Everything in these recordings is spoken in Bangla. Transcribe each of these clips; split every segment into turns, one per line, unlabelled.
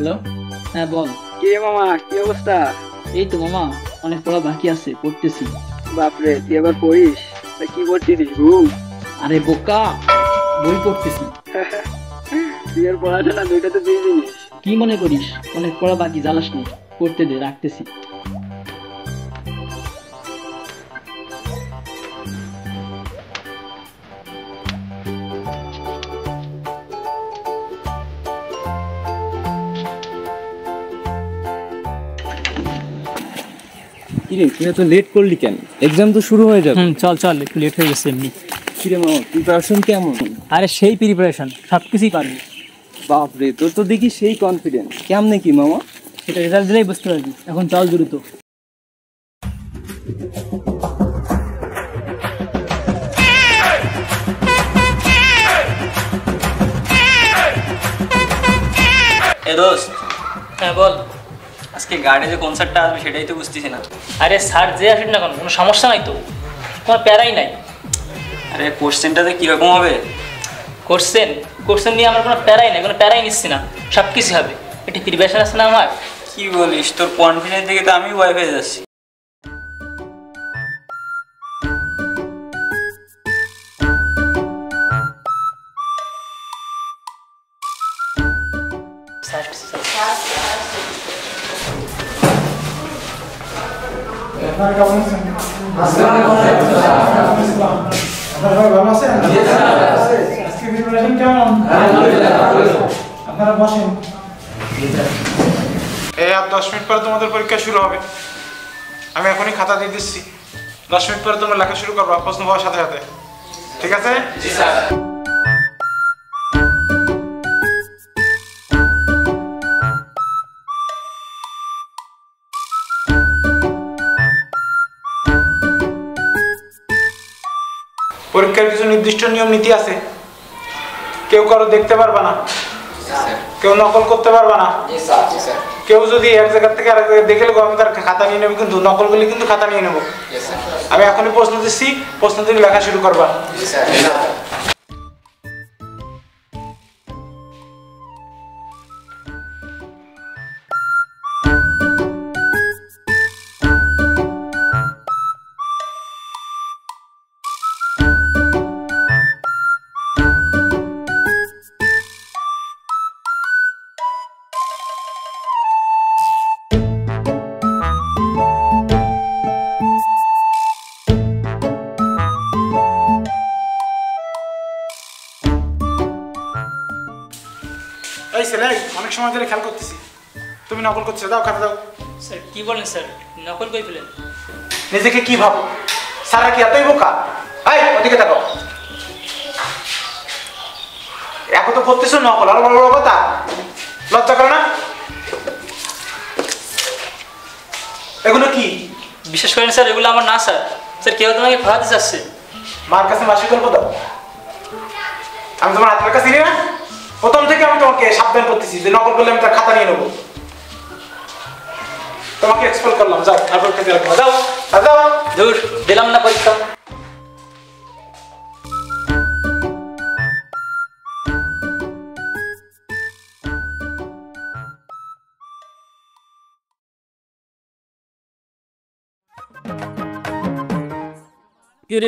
হ্যালো, হ্যাঁ বল।
কি রে মামা, কি অবস্থা?
এই তো মামা, অনেক পড়া বাকি আছে, পড়তেছি।
বাপরে, তুই আবার পড়িস? তা কি পড়তেছিস ঘুম?
আরে বোকা, বই পড়তেছি।
তুই আর পড়াশোনা দুইটা তো দুই জিনিস।
কি মনে করিস অনেক পড়া বাকি, জ্বালাস নি, পড়তে দে, রাখতেছি।
কিরে তুই এত লেট করলি কেন? এক্সাম তো শুরু হয়ে যাবে।
চল চল, একটু লেট হয়ে গেছে এমনি।
কিরে মামা, প্রিপারেশন কেমন?
আরে সেই প্রিপারেশন, সব কিছুই পারবি।
বাপরে, তোর তো দেখি সেই কনফিডেন্স। কেমনে কি মামা?
সেটা রেজাল্ট দিলেই বুঝতে পারবি। এখন চল দ্রুত।
এ দোস্ত,
হ্যাঁ বল।
আজকে গার্ডে যে কনসার্টটা আসবে সেটাই তো বুঝতেছি না।
আরে স্যার যে আসুন না কোনো সমস্যা নাই তো, তোমার প্যারাই নাই।
আরে কোশ্চেনটাতে কীরকম হবে?
কোশ্চেন নিয়ে আমার কোনো প্যারাই নাই, কোনো প্যারাই নিচ্ছি না, সব কিছু হবে। একটি প্রিপারেশন আছে না আমার।
কি বলিস, তোর কনফিডেন্স দেখে তো আমি ভয় পেয়ে যাচ্ছি।
আর 10 মিনিট পরে তোমাদের পরীক্ষা শুরু হবে। আমি এখনই খাতা দিয়ে দিচ্ছি। 10 মিনিট পরে তোমরা লেখা শুরু করবা প্রশ্ন পাওয়ার সাথে সাথে, ঠিক আছে? জি স্যার। পরীক্ষার কিছু নির্দিষ্ট নিয়ম নীতি আছে। কেউ কারো দেখতে পারবে না, কেউ নকল করতে পারবে না। কেউ যদি এক জায়গা থেকে আরেক জায়গায় দেখে নেবো, আমি তার খাতা নিয়ে নেবো, কিন্তু নকল করলে কিন্তু খাতা নিয়ে নেবো। আমি এখনই প্রশ্ন দিচ্ছি, প্রশ্ন থেকে লেখা শুরু করবা। এই ছেলে, অনেক সময় ধরে খেয়াল করতেছি তুমি নকল করছো। দাও খাতা দাও।
স্যার কি বলেন স্যার, নকল করে ফেলেন?
নিজেকে কি ভাবো? সারা কি এতই বোকা? এই ওদিকে দেখো, এখন তো করতেছো নকল, আর বড় বড় কথা। লজ্জা করে না? এগুলো কি?
বিশ্বাস করেন স্যার, এগুলো আমার না স্যার। স্যার কেউ তোমাকে পড়াতে চাচ্ছে।
মার কাছে মাসিক গল্প দাও। আমি তোমার হাতের কাছে চিনি না? প্রথম থেকে আমি তোমাকে সাবধান করতেছি যে নকল করলে আমি তার খাতা নিয়ে নেবো। তোমাকে এক্সপেল করলাম, যাও আর পরীক্ষা দিয়ে রাখবো। যাও দাও।
দূর, দিলাম না পরীক্ষা।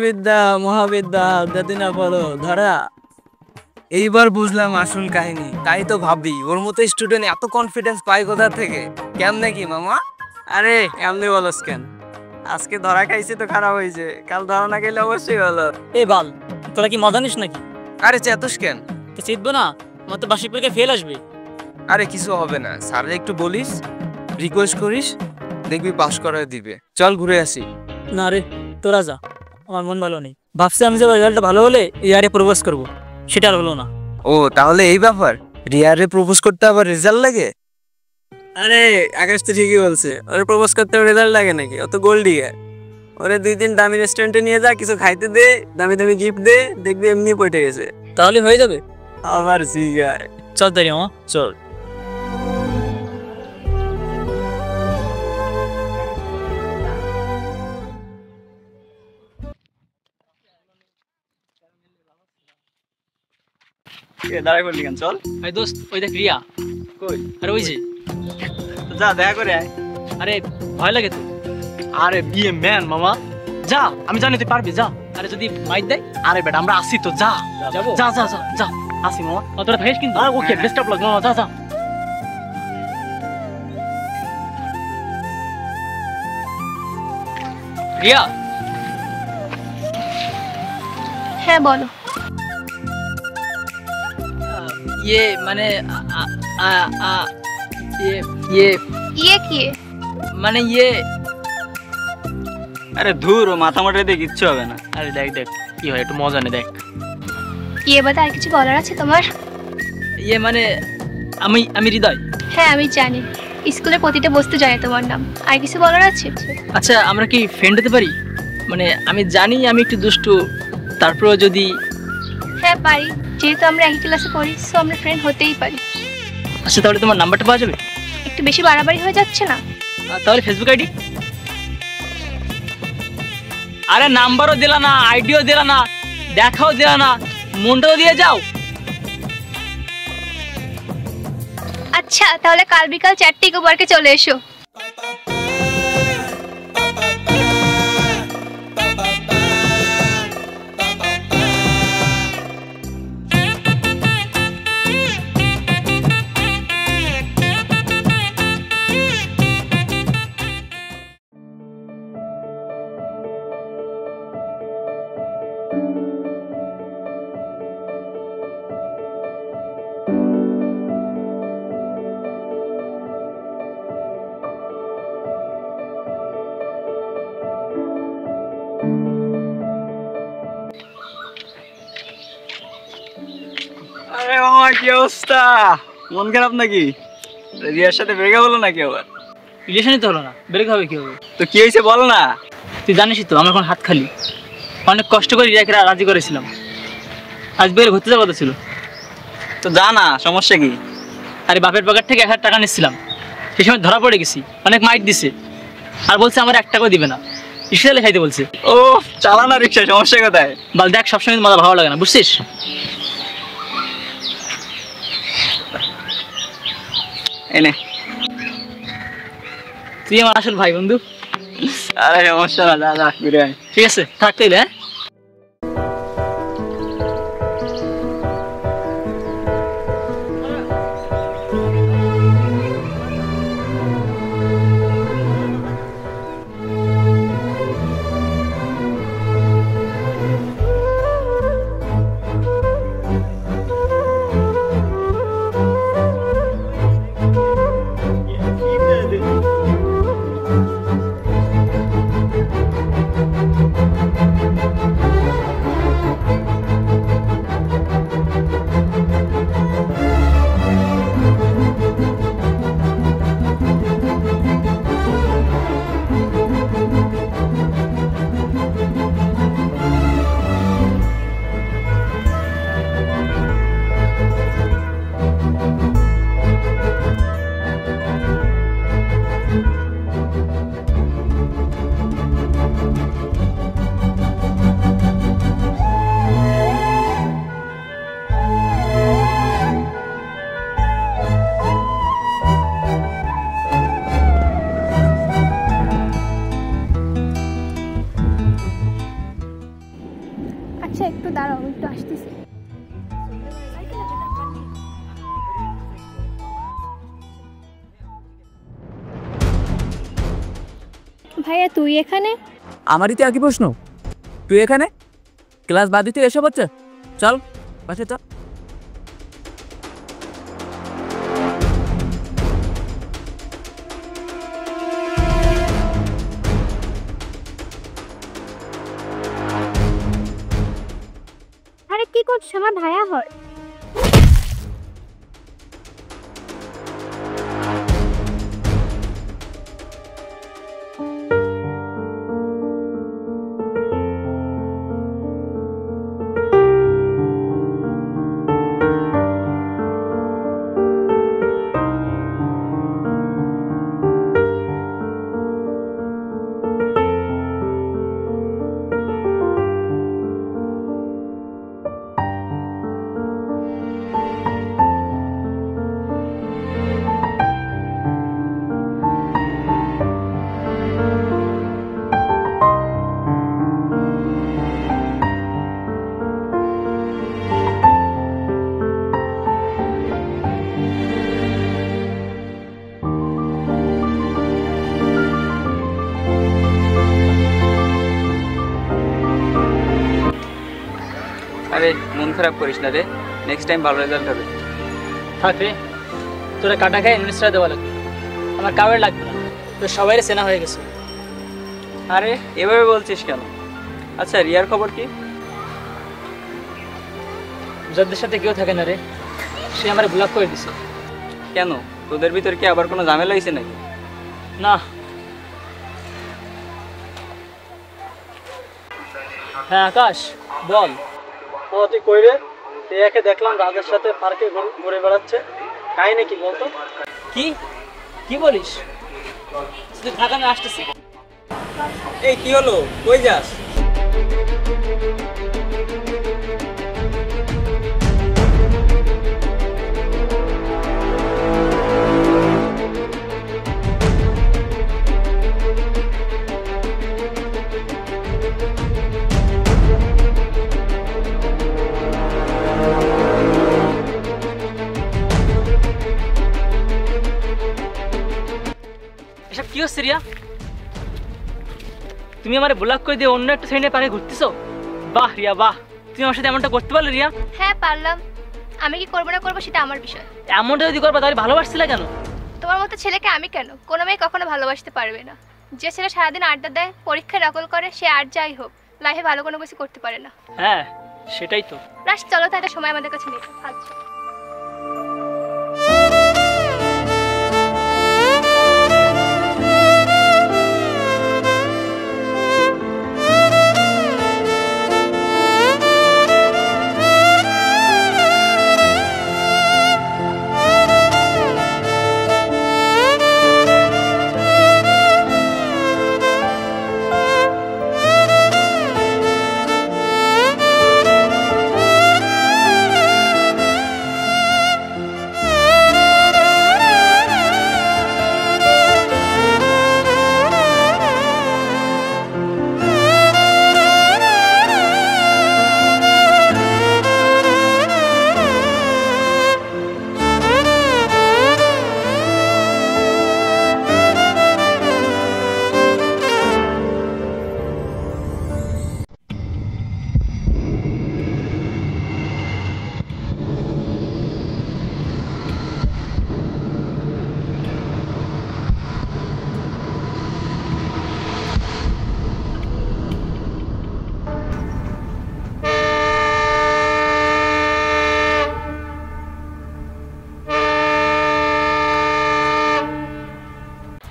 বিদ্যা মহাবিদ্যা যতদিন বলো ধরা। এইবার বুঝলাম আসল কাহিনী। তাই তো ভাবি, ওর মতো স্টুডেন্ট এত কনফিডেন্স পায় কোথা থেকে? কেমনে কি মামা? আরে এমনি বলস কেন? আজকে ধরা খাইছে তো খারাপ হয়েছে, কাল ধরা না গেলে অবশ্যই ভালো।
এ বাল, তোরা কি মজা নিস নাকি?
আরে চেতস কেন?
তো চিতবো না, আমার তো বার্ষিক পরীক্ষা ফেল আসবে।
আরে কিছু হবে না, স্যারে একটু বলিস, রিকোয়েস্ট করিস, দেখবি পাস করায় দিবে। চল ঘুরে আসি।
না রে, তোরা যা, আমার মন ভালো নেই। ভাবছি আমি যে রেজাল্টটা ভালো হলে ইয়ারে প্রপোজ করবো, সেটা আর হলো না।
ও তাহলে এই ব্যাপার? রিয়ারে প্রপোজ করতে আবার রেজাল্ট লাগে? আরে আকাশ তো ঠিকই বলছে, ওরে প্রপোজ করতে রেজাল্ট লাগে নাকি? ও তো গোল্ড ডিগার। ওরে 2 দিন দামি রেস্টুরেন্টে নিয়ে যা, কিছু খাইতে দে, দামি দামি গিফট দে, দেখবি এমনি পটে গেছে।
তাহলে হয়ে যাবে।
আবার জিগার।
চল তাই মামা, চল।
দাঁড়াই বললি কেন? চল।
ভাই দোস্ত, ওই দেখ রিয়া।
কই?
আরে ওই যে,
তো যা দেখা করে আয়।
আরে ভয় লাগে তো।
আরে বিয়ে ম্যান মামা, যা, আমি জানি তুই পারবি, যা।
আরে যদি মাইট দেয়
আরে বেটা আমরা আসি তো, যা
যাবো?
যা যা যা যা, আসি মামা।
অতটা থাকিস কিন্তু।
ওকে, বেস্ট অফ লাক মামা, যা যা।
রিয়া,
হ্যাঁ বলো।
ইয়ে মানে আ- আ- আ- ইয়ে ইয়ে
ইয়ে কি?
মানে ইয়ে,
আরে ধুর, ও মাথা মোটা দিয়ে কিচ্ছু হবে না।
আরে দেখ দেখ কি হয়, একটু মজা নে, দেখ।
ইয়ে বাদে আর কিছু বলার আছে তোমার?
ইয়ে মানে আমি হৃদয়।
হ্যাঁ আমি জানি, স্কুলের প্রতিটা বস্তু জানে তোমার নাম। আর কিছু বলার আছে?
আচ্ছা আমরা কি ফ্রেন্ড হতে পারি? মানে আমি জানি আমি একটু দুষ্টু, তারপরেও যদি।
হ্যাঁ পারি, যেহেতু আমরা একই ক্লাসে পড়ি, সো আমরা ফ্রেন্ড হতেই পারি।
আচ্ছা তাহলে তোমার নাম্বারটা পাওয়া যাবে?
একটু বেশি বাড়াবাড়ি হয়ে যাচ্ছে না?
তাহলে ফেসবুক আইডি? আরে নাম্বারও দিলা না, আইডিও দিলা না, দেখাও দিলা না, মনটাও দিয়ে যাও।
আচ্ছা তাহলে কাল বিকাল 4টে ইকো পার্কে চলে এসো।
আরে মামা কি অবস্থা? মন খারাপ নাকি? রিয়ার সাথে ব্রেকআপ হলো নাকি আবার?
রিলেশনই তো হলো না, ব্রেক হবে কি হবে?
তো কি হয়েছে বল না।
তুই জানিসই তো আমার এখন হাত খালি। অনেক কষ্ট করে রিয়াকে রাজি করেছিলাম, আজ বের ঘুরতে যাওয়ার কথা ছিল।
তো যা না, সমস্যা কি?
আরে বাপের পকেট থেকে 1,000 টাকা নিচ্ছিলাম, সেই সময় ধরা পড়ে গেছি, অনেক মাইট দিছে, আর বলছে আমার 1 টাকাও দিবে না, রিক্সা খাইতে বলছে।
ও চালানা রিক্সা, সমস্যা কোথায়?
বল দেখ, সবসময় মজা ভালো লাগে না, বুঝছিস?
এনে।
তুই আমার আসল ভাই বন্ধু।
আরে সমস্যা না, যা যা ঘুরে আয়।
ঠিক আছে, থাকতে হইলে। হ্যাঁ
আচ্ছা একটু দাঁড়াও, আমি একটু আসতেছি। ভাইয়া তুই এখানে?
আমারই তো একই প্রশ্ন, তুই এখানে? ক্লাস বাদ দিতে এসব হচ্ছে? চল পাশে চল।
আরে কি করছো? আমার ভাইয়া হয়।
আরে মন খারাপ করিস না রে, নেক্সট টাইম ভালো রেজাল্ট হবে।
থাক রে, তোরা কাটা খায় ইনভেস্টার দেওয়া লাগবে, আমার কাউরে লাগবে না, তো সবাই চেনা হয়ে গেছে।
আরে এভাবে বলছিস কেন? আচ্ছা রিয়ার খবর কি?
যাদের সাথে কেউ থাকে না রে, সে আমার ব্লক করে দিছে।
কেন, তোদের ভিতর কি আবার কোনো ঝামেলা হয়েছে নাকি?
না। হ্যাঁ আকাশ বল।
তুই কই রে? একে দেখলাম রাজের সাথে পার্কে ঘুরে বেড়াচ্ছে, কাহিনী কি বলতো?
কি কি বলিস? তুই থাকা, আমি আসতেছি।
এই কি হলো, কই যাস?
এসব কি হচ্ছে রিয়া? তুমি আমার ব্লক করে দিয়ে অন্য একটা শ্রেণীর পাড়ে ঘুরতেছো? বাহ রিয়া বাহ, তুমি আমার সাথে এমনটা করতে পারলে রিয়া?
হ্যাঁ পারলাম, আমি কি করবো না করবো সেটা আমার বিষয়।
এমনটা যদি করবা তাহলে ভালোবাসছিলে কেন?
তোমার মতো ছেলেকে আমি কেন? কোনো মেয়ে কখনো ভালোবাসতে পারবে না। যে ছেলে সারাদিন আড্ডা দেয়, পরীক্ষায় নকল করে, সে আর যাই হোক লাইফে ভালো কোনো কিছু করতে পারে না।
হ্যাঁ সেটাই তো।
রাশ চলো, তাহলে সময় আমাদের কাছে নেই। আচ্ছা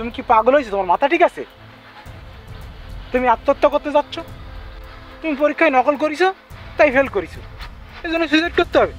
তুমি কি পাগল হয়েছো? তোমার মাথা ঠিক আছে? তুমি আত্মহত্যা করতে যাচ্ছ? তুমি পরীক্ষায় নকল করিছো, তাই ফেল করিছো, এই জন্য সুইসাইড করতে হবে?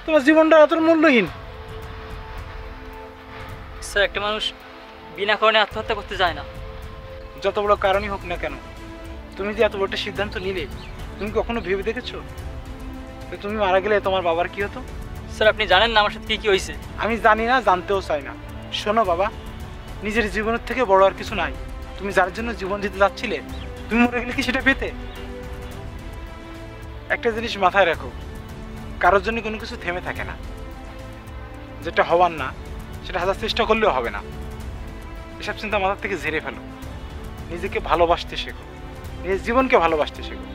তোমার জীবনটা এত মূল্যহীন।
স্যার, একটা মানুষ বিনা কারণে আত্মহত্যা করতে যায় না।
যত বড় কারণই হোক না কেন, তুমি যে এত বড় একটা সিদ্ধান্ত নিলে, তুমি কখনো ভেবে দেখেছো যে তুমি মারা গেলে তোমার বাবার কি হতো?
স্যার আপনি জানেন না আমার সাথে কি কি হয়েছে?
আমি জানি না, জানতেও চাই না। শোনো বাবা, নিজের জীবনের থেকে বড় আর কিছু নাই। তুমি যার জন্য জীবন দিতে যাচ্ছিলে, তুমি মরে গেলে কি সেটা পেতে? একটা জিনিস মাথায় রাখো, কারোর জন্য কোনো কিছু থেমে থাকে না। যেটা হওয়ার না সেটা হাজার চেষ্টা করলেও হবে না। এসব চিন্তা মাথার থেকে ঝেড়ে ফেলো, নিজেকে ভালোবাসতে শেখো, নিজের জীবনকে ভালোবাসতে শেখো।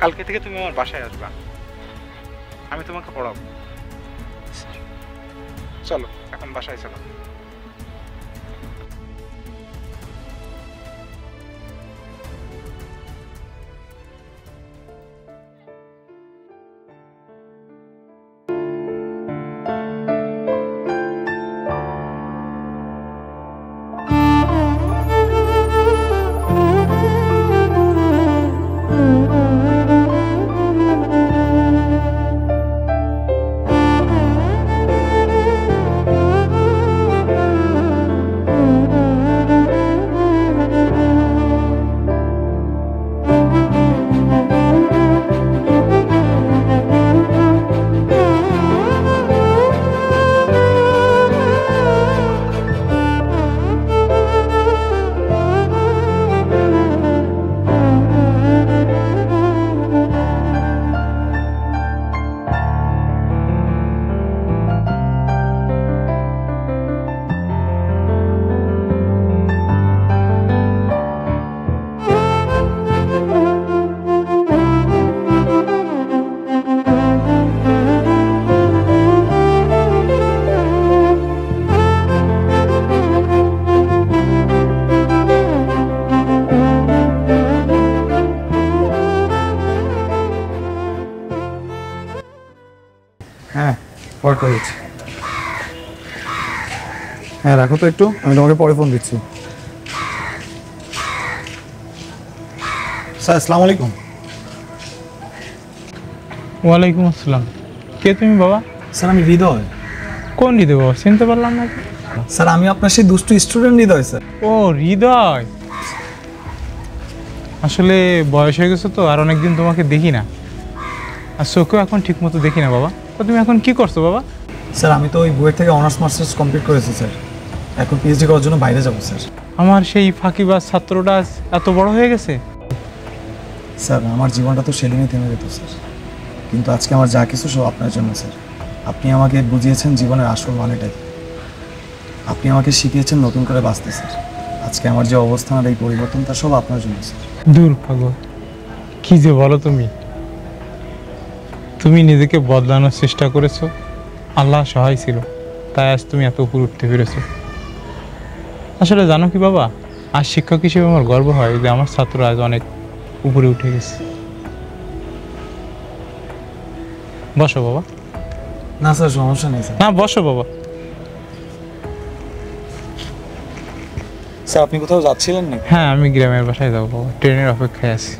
কালকে থেকে তুমি আমার বাসায় আসবা, আমি তোমাকে পড়াবো। চলো এখন বাসায় চলো।
পরে করেছি। হ্যাঁ রাখো তো একটু, আমি তোমাকে পরে ফোন দিচ্ছি। স্যার আসসালামু আলাইকুম।
ওয়ালাইকুম আসসালাম। কে তুমি বাবা?
স্যার আমি হৃদয়।
কোন হৃদয় বাবা? চিনতে পারলাম না।
স্যার আমি আপনার সেই দুষ্টু স্টুডেন্ট হৃদয় স্যার।
ও হৃদয়, আসলে বয়স হয়ে গেছে তো, আর অনেকদিন তোমাকে দেখি না, আর চোখেও এখন ঠিক মতো দেখি না বাবা। তো তুমি এখন কি করছো বাবা?
স্যার আমি তো ওই বুয়েট থেকে অনার্স মাস্টার্স কমপ্লিট করেছি স্যার, এখন পিএইচডি করার জন্য বাইরে যাবো স্যার।
আমার সেই ফাঁকিবাজ ছাত্রটা আজ এত বড় হয়ে গেছে।
স্যার আমার জীবনটা তো সেদিনই থেমে যেত স্যার, কিন্তু আজকে আমার যা কিছু সব আপনার জন্য স্যার। আপনি আমাকে বুঝিয়েছেন জীবনের আসল মানেটাই, আপনি আমাকে শিখিয়েছেন নতুন করে বাঁচতে স্যার। আজকে আমার যে অবস্থান আর এই পরিবর্তনটা সব আপনার জন্য স্যার।
দূর পাগল, কি যে বলো তুমি। তুমি নিজেকে বদলানোর চেষ্টা করেছো, আল্লাহ সহায় ছিল, তাই আজ তুমি এত উপরে উঠতে পেরেছো। আসলে জানো কি বাবা, আজ শিক্ষক হিসেবে আমার গর্ব হয় যে আমার ছাত্র আজ অনেক উপরে উঠে গেছে। বসো বাবা।
না স্যার সমস্যা নেই স্যার।
না বসো বাবা।
স্যার আপনি কোথাও যাচ্ছিলেন নাকি?
হ্যাঁ আমি গ্রামের বাসায় যাবো বাবা, ট্রেনের অপেক্ষায় আছি।